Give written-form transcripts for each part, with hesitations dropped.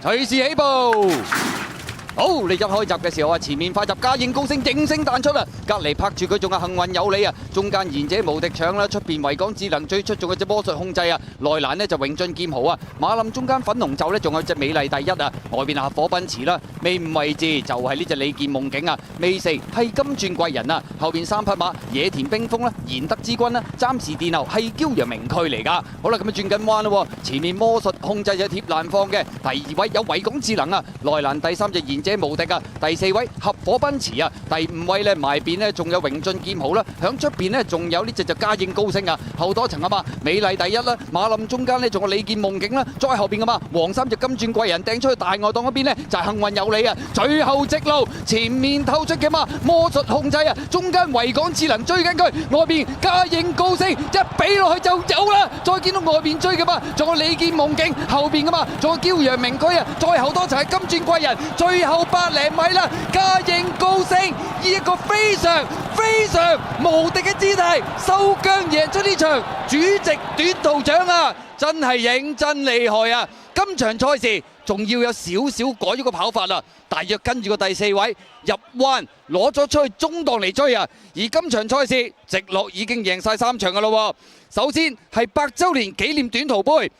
隨時起步。好，你一開閘嘅時候啊，前面快閘嘉應高升應聲彈出啦，隔離拍住佢仲係幸運有理啊，中間賢者無敵搶啦，出邊維港智能最出眾嘅隻魔術控制啊，內欄呢就永進劍豪啊，馬林中間粉紅袖呢仲有隻美麗第一啊，外邊啊合夥奔馳啦，尾五位置就係呢隻李健夢境啊，尾四係金鑽貴人啊，後邊三匹馬野田冰封啦，賢德之君啦，暫時殿後係驕陽名區嚟㗎。好啦，咁啊轉緊彎啦，前面魔術控制就貼欄放嘅，第二位有維港智能啊，內欄第三隻賢者無敵啊，第四位合夥奔馳啊，第五位呢埋邊呢仲有榮進劍豪啦，響出邊呢仲有呢隻就嘉應高升啊，後多層啊嘛，美麗第一啦，馬林中間呢仲有李健夢境啦，再後邊噶嘛，黃三隻金鑽貴人掟出去大外檔嗰邊呢就係幸運有理啊，最後直路前面透出嘅嘛，魔術控制啊，中間維港智能追緊佢，外邊嘉應高升一俾落去就有啦，再見到外邊追嘅嘛，仲有李健夢境後邊噶嘛，仲有驕陽名區啊，再後多層係金鑽貴人，最後百零米啦，嘉應高升以一個非常無敵嘅姿態收姜贏出呢場主席短途獎啊！真係認真厲害啊！今場賽事仲要有少少改咗個跑法啦，大約跟住個第四位入彎攞咗出去中檔嚟追啊！而今場賽事直落已經贏晒3場噶啦，首先係百週年紀念短途杯，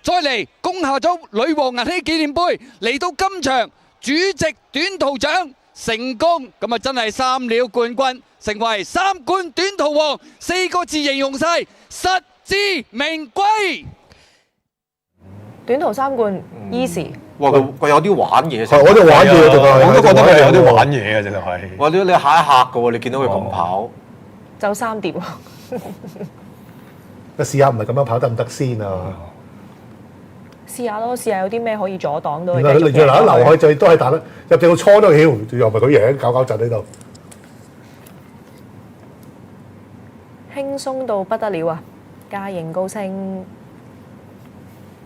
再嚟攻下咗女王銀禧紀念杯，嚟到今場主席短途獎成功，咁啊真係三料冠軍，成為三冠短途王，4個字形容晒，實至名歸。短途3冠 easy。哇！佢有啲玩嘢，係我哋玩嘢就係，我都覺得佢有啲玩嘢嘅，真係。哇！你嚇一嚇嘅喎，你見到佢咁跑，就3碟喎。試下唔係咁樣跑得唔得先啊？試下咯，試下有啲咩可以阻擋到佢。你最難留佢最都係打得入正個倉都曉，又唔係佢贏，搞震呢度。輕鬆到不得了啊！嘉應高升。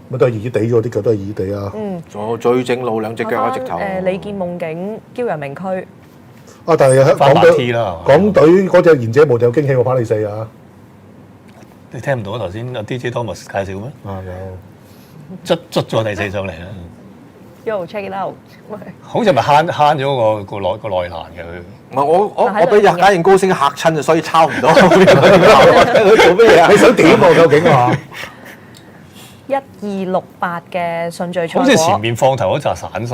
咪都係熱熱地嗰啲腳都係熱熱地啊！仲有最正路兩隻腳啊，直頭。李健夢境驕陽名區。啊！但係港隊嗰隻賢者無敵有驚喜喎，跑你4啊！你聽唔到頭先阿 DJ Thomas 介紹咩？啊有。捽咗第4上嚟啦。Yo check it out。好似咪慳咗個內欄嘅佢。唔係我俾嘉應高升嚇親啊，所以抄唔到。佢做咩嘢啊？你想點喎？究竟啊？1268嘅順序賽果。好似前面放頭嗰紮散晒。